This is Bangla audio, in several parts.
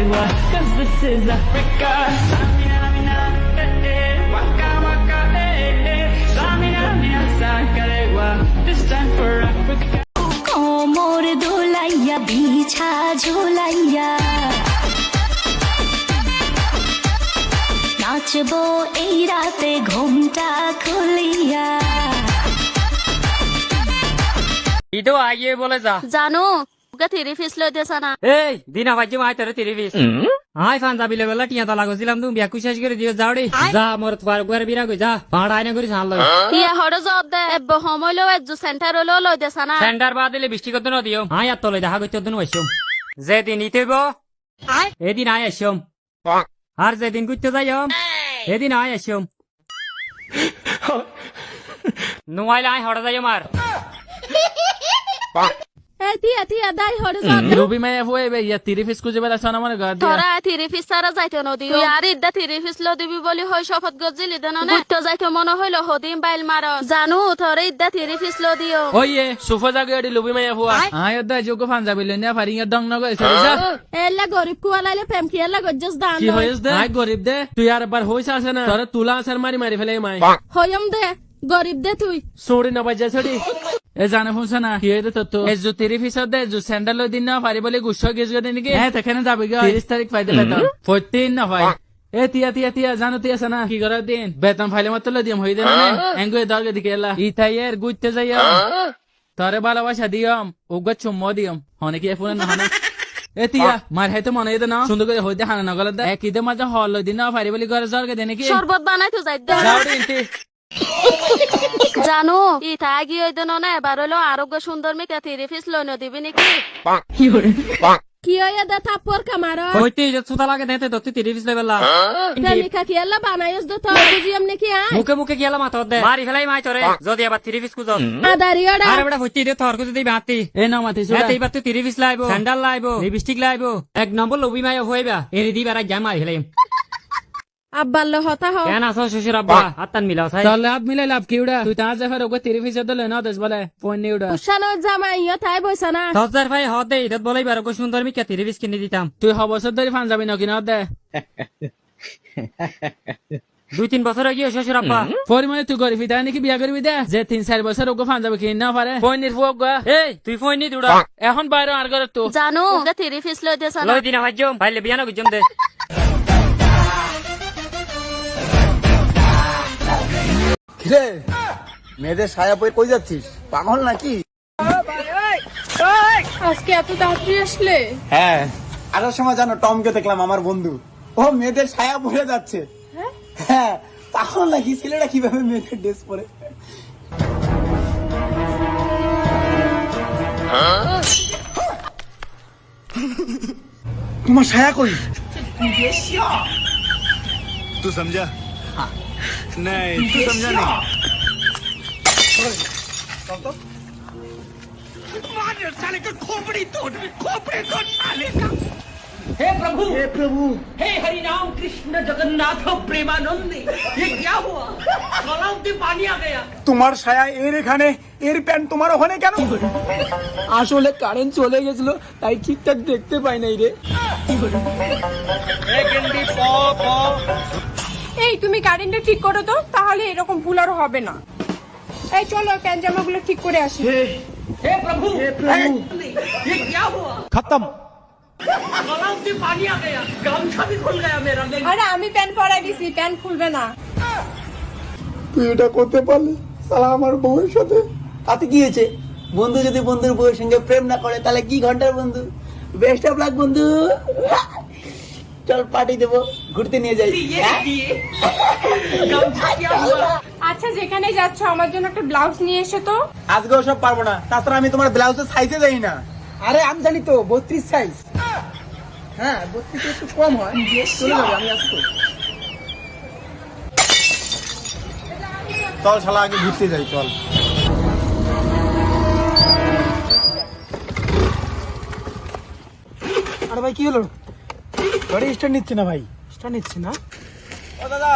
Kalewa, 'cause this is Africa. Samina, mina, waka, waka, Samina, mina, Kalewa, this time for Africa. কোমর দোলাইয়া বিছা ঝোলাইয়া নাচবো এই রাতে ঘুমটা খুলিয়া। ইদো আইয়ে বলে যা জানো ওকে 3 পিস লইতেছ না। এই দিনা ভাজি মাই তোরে 3 পিস আই পাঞ্জাবি লেবেলা টিয়া তা লাগছিলাম তুমি বিয়া কুশাস করে দিও যাওড়ি যা মোর তোর ঘর বিরা কই যা পাড়া আইনা করি ছাল লই ইয়া হড় জব দে এব হমইলো এজু সেন্টার হলো লইতেছ না। সেন্টার বাদ দিলে বৃষ্টি করতে না দিও আই আর তলে দেখা কইতে দিন আইছম যেদিন ইতেব এদিন আই আইছম আর যেদিন কইতে যাইম এদিন আই আইছম নুয়াইলা আই হড় যাইম আর এই তিয়া তিয়া দাই হড় জব রুবি মাইয়া হয়ে বে ইয়া 30 পিস খুঁজে বেলা সানা মানে গাদ দিয়া তোরা 3 পিস সারা যাইতে নদি তুই আর ইদ্দা 3 পিস লো দিবি বলি হই শপথ গজিলি দেন না গুত্ত যাইতে মনে হইলো হদিম বাইল মার জানো তোরা ইদ্দা 3 পিস লো দিও। ওইয়ে সুফা জাগে এডি লুবি মাইয়া হুয়া আয় দা যোগ পাঞ্জাবি লইনা ফারিং এর ডং নগ এসে যা এলা গরিব কুয়ালালে প্রেম কিয়ালা গজ্জস দান কি হইস দে আয় গরিব দে তুই আর বার হইছ আছে না তোরে তুলা আসার মারি মারি ফেলে মাই হয়ম দে গরিব দে তুই সোড়ি না বাজা ছড়ি এ জানে ফুনছ না কি হইতে তো এ জো 30 পিস দে জো স্যান্ডেল লই দিন না পারি বলে গুচ্ছ গেছ গদে নাকি হ্যাঁ তখানে যাবে গা 30 তারিখ ফাইদে বেতন 14 না ভাই এ তিয়া তিয়া তিয়া জানো তিয়া সানা কি করা দিন বেতন ফাইলে মত লই দিম হই দে না এঙ্গো দরগে দিকে এলা ইতাইয়ের গুইতে যাইয়া তোরে ভালোবাসা দিয়ম ওগা চুম্মা দিয়ম হনে কি ফোন না হানা এ তিয়া মার হাইতে মনে হইতে না সুন্দর করে হইতে হানা না গলা দে একই দে মাঝে হল লই দিন না পারি বলে ঘরে জরগে দে নাকি শরবত বানাই তো যাই দে যাওড়ি ইনতি জানো ইতা আগি হই দেন না এবার হলো আরোগ্য সুন্দর মেকা 3 পিস লইন দিবি নাকি কি হইয়া দে থাপ্পর কামার হইতে যে সুতা লাগে দেতে তো 30 পিস লেবেলা প্রেমিকা কি এলা বানাইস দে তো বুঝিয়াম নাকি মুখে মুখে গেলা মাথা দে মারি ফেলাই মাই তোরে যদি আবার 30 পিস কুজস আদারিওডা আরে বেটা হইতে দে তোর কুজে দিবি হাতি এ না মাথি হ্যাঁ সুড়া তো এবার তুই 30 পিস লাইবো স্যান্ডেল লাইবো লিপস্টিক লাইবো এক নম্বর লবি মাই হইবা এরি দিবার আগে মাই ফেলাই আব্বাল্লে হতা হ কেন আসো শ্বশুর আব্বা আত্তান মিলাও ছাই চল লাভ মিলাই লাভ কি উড়া তুই তাজ ফের ওকে 30 পিস দলে না দস বলে ফোন নি উড়া উশানো জামাই ইয়া তাই বইছা না 10,000 ভাই হদে ইদত বলাই বার কো সুন্দর মিকা 30 পিস কিনে দিতাম তুই হবছর ধরে ফান যাবি না কিনা দে 2-3 বছর আগে শ্বশুর আব্বা পরিমাণে তুই গরিবি তাই নাকি বিয়া করবি দে যে 3-4 বছর ওকে ফান যাবে কিনা না পারে ফোন নির ফুক গা এই তুই ফোন নি দুড়া এখন বাইরে আর করে তো জানো ওকে 3 পিস লইতেছ না লই দিনা ভাইজম ভাইলে বিয়ানো গুজম দে কিরে মেয়েদের সায়া পরে কই যাচ্ছিস পাগল নাকি? আজকে এত তাড়াতাড়ি আসলে? হ্যাঁ আসার সময় জানো টমকে দেখলাম আমার বন্ধু ও মেয়েদের সায়া পরে যাচ্ছে। হ্যাঁ পাগল নাকি ছেলেটা কিভাবে মেয়েদের ড্রেস পরে? তোমার সায়া কই? तू समझा नहीं तू समझा नहीं साले का खोपड़ी तोड़ साले का हे प्रभु हे प्रभु हे हरि राम कृष्ण जगन्नाथ प्रेमानंद ये क्या हुआ गलाव में पानी आ गया। তোমার ছায়া এর এখানে এর প্যান্ট তোমার ওখানে কেন? আসলে কারেন্ট চলে গেছিল তাই ঠিকঠাক দেখতে পাই নাই রে। এই তুমি কারেন্টটা ঠিক করো তো তাহলে এরকম ভুল আর হবে না। এই চলো প্যান্ট জামাগুলো ঠিক করে আসি। हे प्रभु ये क्या हुआ खत्म गलाव में पानी आ गया गामछा भी खुल गया मेरा। আরে আমি প্যান্ট পরাই দিছি, প্যান্ট খুলবে না। তুই এটা করতে পারলি সালা আমার বউয়ের সাথে? তাতে কি হয়েছে? বন্ধু যদি বন্ধুর বউয়ের সঙ্গে প্রেম না করে তাহলে কি ঘন্টার বন্ধু? বেস্ট অফ লাক বন্ধু। চল পার্টি দেবো, ঘুরতে নিয়ে যাই। गामछा क्या हुआ আচ্ছা যেখানে যাচ্ছ আমার জন্য একটা ব্লাউজ নিয়ে এসো তো। আজকে ওসব পারবো না, তাছাড়া আমি তোমার ব্লাউজের সাইজে যাই না। আরে আমি জানি তো 32 সাইজ। হ্যাঁ 32 একটু কম হয়, চলে যাবে, আমি আসবো। চল শালা আগে ঘুরতে যাই চল। আরে ভাই কি হলো? গাড়ি স্টার্ট নিচ্ছে না ভাই। স্টার্ট নিচ্ছে না? ও দাদা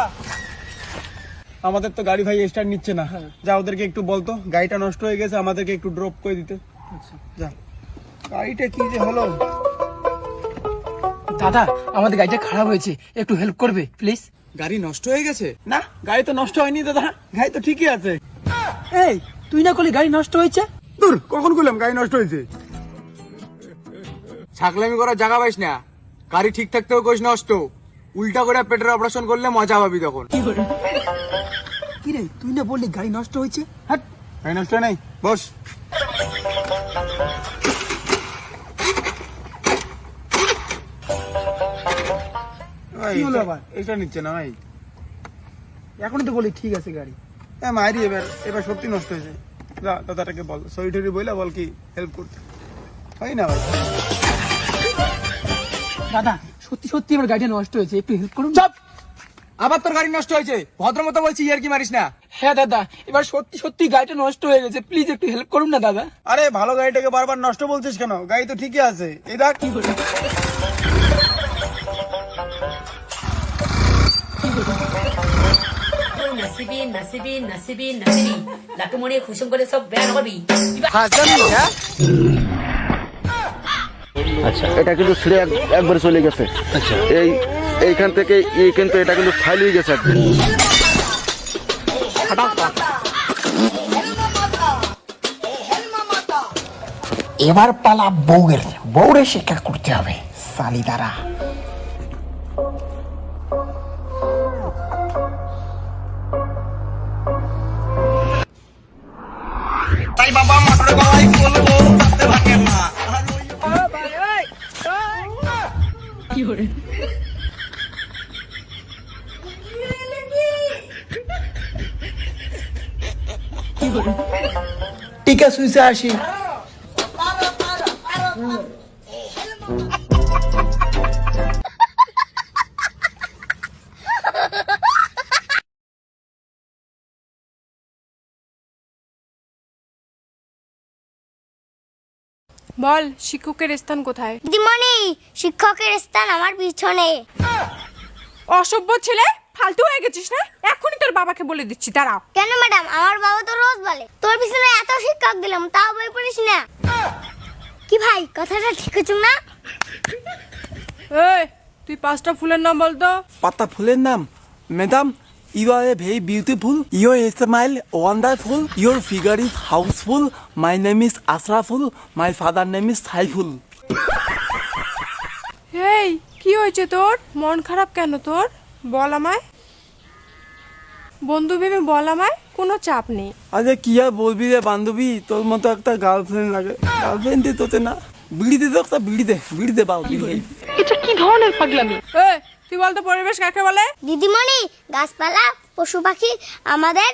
আমাদের তো গাড়ি ভাই স্টার্ট নিচ্ছে না। যা ওদেরকে একটু বলতো গাড়িটা নষ্ট হয়ে গেছে, আমাদেরকে একটু ড্রপ করে দিতে। আচ্ছা যা। গাড়িটা কি যে হলো? দাদা আমাদের গাড়িটা খারাপ হয়েছে, একটু হেল্প করবে প্লিজ? গাড়ি নষ্ট হয়ে গেছে? না, গাড়ি তো নষ্ট হয়নি দাদা, গাড়ি তো ঠিকই আছে। এই তুই না করলি গাড়ি নষ্ট হয়েছে? দূর, কখন করলাম গাড়ি নষ্ট হয়েছে? ছাগলামি করার জায়গা পাইস না, গাড়ি ঠিক থাকতেও কোষ নষ্ট, উল্টা করে পেটের অপারেশন করলে মজা পাবি তখন। কি রে, তুই না বললি গাড়ি নষ্ট হয়েছে? হাট, গাড়ি নষ্ট হয় নাই, বস। কি হলো আবার? এটা নিচ্ছে না ভাই। এখনই তো বলি ঠিক আছে গাড়ি। মারি, এবার সত্যি নষ্ট হয়েছে। যা দাদাটাকে বল, সরি টরি বইলা বল কি হেল্প করতে হয় না ভাই। দাদা সত্যি সত্যি আমার গাড়িটা নষ্ট হয়েছে, একটু হেল্প করুন। চুপ! আবার তোর গাড়ি নষ্ট হয়েছে? ভদ্রমতো বলছি, ইয়ার কি মারিস না। হ্যাঁ দাদা, এবার সত্যি সত্যি গাড়িটা নষ্ট হয়ে গেছে, প্লিজ একটু হেল্প করুন না দাদা। আরে ভালো গাড়িটাকে বারবার নষ্ট বলছিস কেন? গাড়ি তো ঠিকই আছে, এই দেখ। কি করে আচ্ছা, এটা কিন্তু ছিঁড়ে একবারে চলে গেছে। আচ্ছা, এইখান থেকে কিন্তু এটা কিন্তু ফাইল হয়ে গেছে একদম। এবার পালা বউরে শিক্ষা করতে হবে সালি দ্বারা। তাই বাবা মোটর গলায় বলবো তাতে ভাগে না। টিকা সুইসে আসি। বল শিক্ষকের স্থান কোথায়? দিদিমণি, শিক্ষকের স্থান আমার পিছনে। অসভ্য ছেলে, ফালতু হয়ে গেছিস না? এখনই তোর বাবাকে বলে দিচ্ছি, দাঁড়াও। কেন ম্যাডাম, আমার বাবা তো রোজ বলে তোর পিছনে এত শিক্ষক দিলাম তাও বই পড়িস না। কি ভাই, কথাটা ঠিক হচ্ছে না? এই তুই 5টা ফুলের নাম বলতো। পাতা ফুলের নাম? Madam, you are a very beautiful, your smile wonderful, your figure is houseful, my name is Asraful, my father name is Saiful. এই কি হয়েছে তোর? মন খারাপ কেন তোর? বল আমায়, বন্ধু ভেবে বল আমায়, কোনো চাপ নেই। আরে কি আর বলবি রে বান্ধবী, তোর মতো একটা গার্লফ্রেন্ড লাগে। গার্লফ্রেন্ড তোতে না, বিড়ি দে তো, একটা বিড়ি দে বাউ। এটা কি ধরনের পাগলামি? এই তুই বল তো পরিবেশ কাকে বলে? দিদিমণি, গাছপালা পশু পাখি আমাদের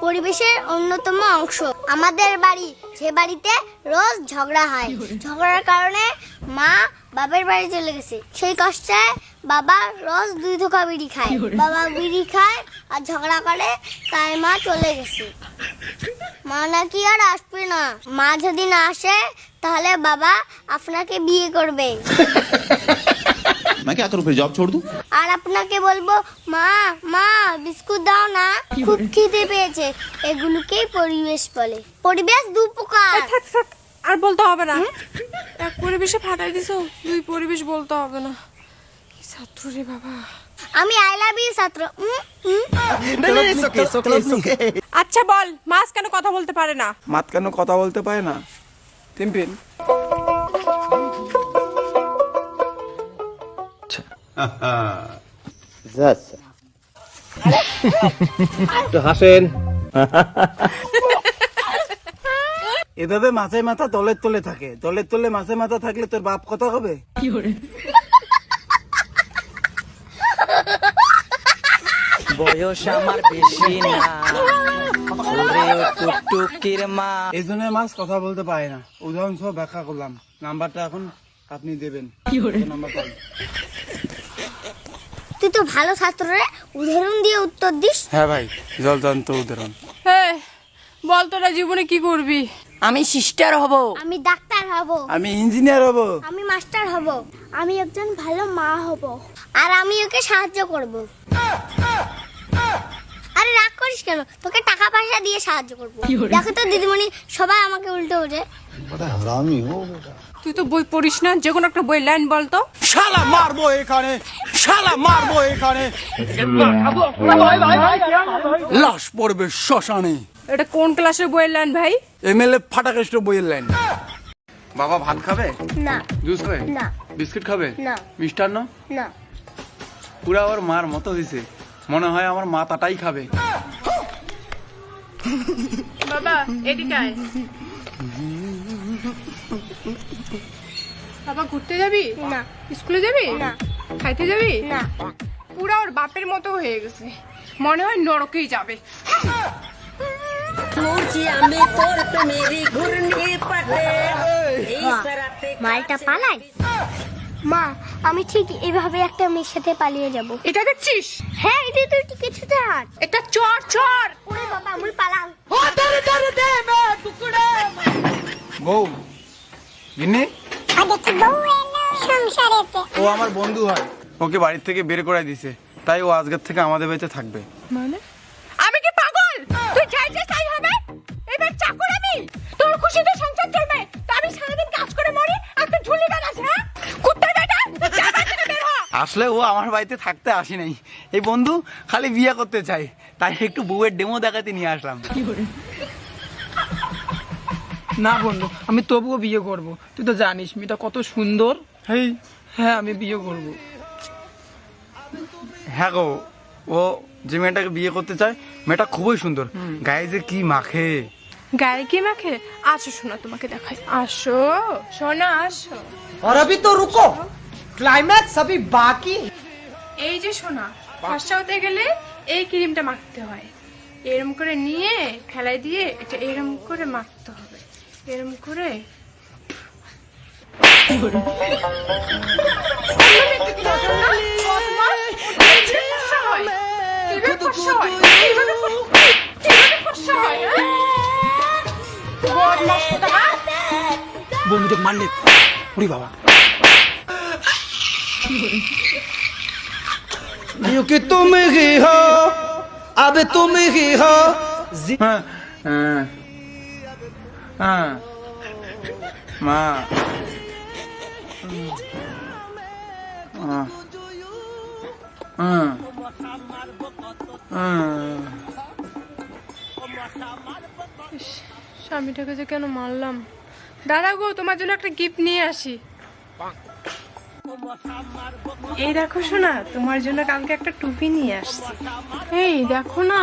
পরিবেশের অন্যতম অংশ। আমাদের বাড়ি, যে বাড়িতে রোজ ঝগড়া হয়, ঝগড়ার কারণে মা বাবার বাড়ি চলে গেছে, সেই কষ্টে বাবা রোজ 2 ধোঁকা বিড়ি খায়। বাবা বিড়ি খায় আর ঝগড়া করে, তাই মা চলে গেছে। মা নাকি আর আসবে না। মা যদি না আসে তাহলে বাবা আপনাকে বিয়ে করবে। मैं क्या करूं, फिर जॉब छोड़ दूं? আর আপনাকে বলবো, মা মা বিস্কুট দাও না, খুব খিদে পেয়েছে। এগুলোকেই পরিবেশ বলে। পরিবেশ 2 প্রকার। থাক থাক, আর বলতে হবে না। এক পরিবেশে ফাটাই দিছো, 2 পরিবেশ বলতে হবে না। কি ছাত্র রে বাবা। আমি আই লাভ ইউ ছাত্র। আচ্ছা বল, মাছ কেন কথা বলতে পারে না? মাত কেন কথা বলতে পারে না? টিম্পিন, এভাবে মাথায় মাথা তলের তলে থাকে, তলের তলে মাথায় মাথা থাকলে তোর বাপ কথা হবে? বয়স আমার বেশি না, টুকটুকির মা। এই জন্য মাছ কথা বলতে পারে না। উদাহরণ সহ ব্যাখ্যা করলাম। নাম্বারটা এখন আপনি দেবেন। নাম্বার পাই। তুই তো ভালো ছাত্র রে, উদাহরণ দিয়ে উত্তর দিস। হ্যাঁ ভাই, জলদান্ত উদাহরণ। বল তোরা জীবনে কি করবি? আমি সিস্টার হব, আমি ডাক্তার হব, আমি ইঞ্জিনিয়ার হব, আমি মাস্টার হব, আমি একজন ভালো মা হব, আর আমি ওকে সাহায্য করব। আরে রাগ করিস কেন, তোকে টাকা পয়সা দিয়ে সাহায্য করব। দেখো তো দিদিমণি, সবাই আমাকে উল্টো ওঠে। তুই তো বই পড়িস না, যে কোনো একটা বই লাইন বলতো। শালা মারবো এখানে, শালা মারবো এখানে, লাশ পড়বে শ্মশানে। এটা কোন ক্লাসের বইয়ের লাইন ভাই? এমএলএ ফাটাকেষ্ট বইয়ের লাইন। বাবা ভাত খাবে? না জুস খাবে? না বিস্কিট খাবে? না মিষ্টান্ন? না। পুরা ওর মার মতো দিছে, মনে হয় আমার মাথাটাই খাবে। বাবা এদিকে আয়। বাবা ঘুরতে যাবি? না। স্কুলে যাবি? না। খাইতে যাবি? না। পুরা ওর বাপের মতো হয়ে গেছে, মনে হয় নরকেই যাবে। মালটা পালাই। মা আমি ঠিক এভাবে একটা মেয়ের সাথে পালিয়ে যাব। এটা দেখছিস? হ্যাঁ এটা তো ঠিক কিছু হাত। এটা চর চর। ওরে বাবা আমি পালাম। বউ গিন্নি, আগে বউ এলো সংসারেতে। ও আমার বন্ধু হয়, ওকে বাড়ির থেকে বের করে দিছে, তাই ও আজকের থেকে আমাদের বাড়িতে থাকবে। মানে আমি কি পাগল? তুই চাইছে তাই হবে? এবার চাকর আমি, তোর খুশিতে সংসার চলবে। তা আমি সারাদিন কাজ করে মরি আর তুই ঝুলি বেড়াস? হ্যাঁ কুত্তার বেটা, যা বাড়ি থেকে বের হ। আসলে ও আমার বাড়িতে থাকতে আসি নাই, এই বন্ধু খালি বিয়ে করতে চাই, তাই একটু বউয়ের ডেমো দেখাতে নিয়ে আসলাম। না বন্ধু, আমি তবুও বিয়ে করব। তুই তো জানিস মেয়েটা কত সুন্দর। হেই, হ্যাঁ আমি বিয়ে করব। হ্যাঁ গো, ও যে মেয়েটাকে বিয়ে করতে চায় মেয়েটা খুবই সুন্দর, গায়ে যে কি মাখে। গায়ে কি মাখে? আসো শোনা তোমাকে দেখাই। আসো সোনা আসো। और अभी तो रुको, क्लाइमैक्स अभी बाकी। এই যে সোনা, ফর্সা হতে গেলে এই ক্রিমটা মাখতে হয়। এরম করে নিয়ে ফেলাই দিয়ে এটা এরম করে মাখতে হবে, এরম করে। বন্ধুকে মারলে ওরে বাবা। क्योंकि तुम ही हो, अब तुम ही हो। হ্যাঁ হ্যাঁ হ্যাঁ মা, স্বামীটাকে যে কেন মারলাম। দাদা গো তোমার জন্য একটা গিফট নিয়ে আসি। এই দেখো শোনা, তোমার জন্য কালকে একটা টুপি নিয়ে আসছি। এই দেখো না,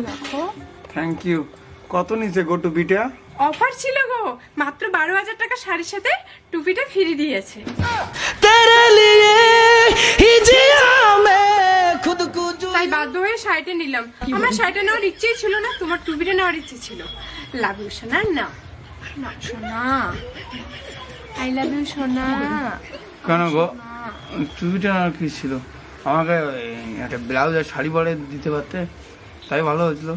দেখো। Thank you. কত নিচে গো টুপিটা? অফার ছিল গো, মাত্র 12,000 টাকা শাড়ির সাথে টুপিটা ফ্রি দিয়েছে। তাই বাধ্য হয়ে শাড়িটা নিলাম। আমার শাড়িটা নেওয়ার ইচ্ছেই ছিল না, তোমার টুপিটা নেওয়ার ইচ্ছে ছিল। লাভ ইউ সোনা, না না সোনা, আই লাভ ইউ সোনা। কেন গো, টুপিটা আর কি ছিল? আমাকে একটা ব্লাউজ আর শাড়ি পরে দিতে পারতে, তাই ভালো হয়েছিল।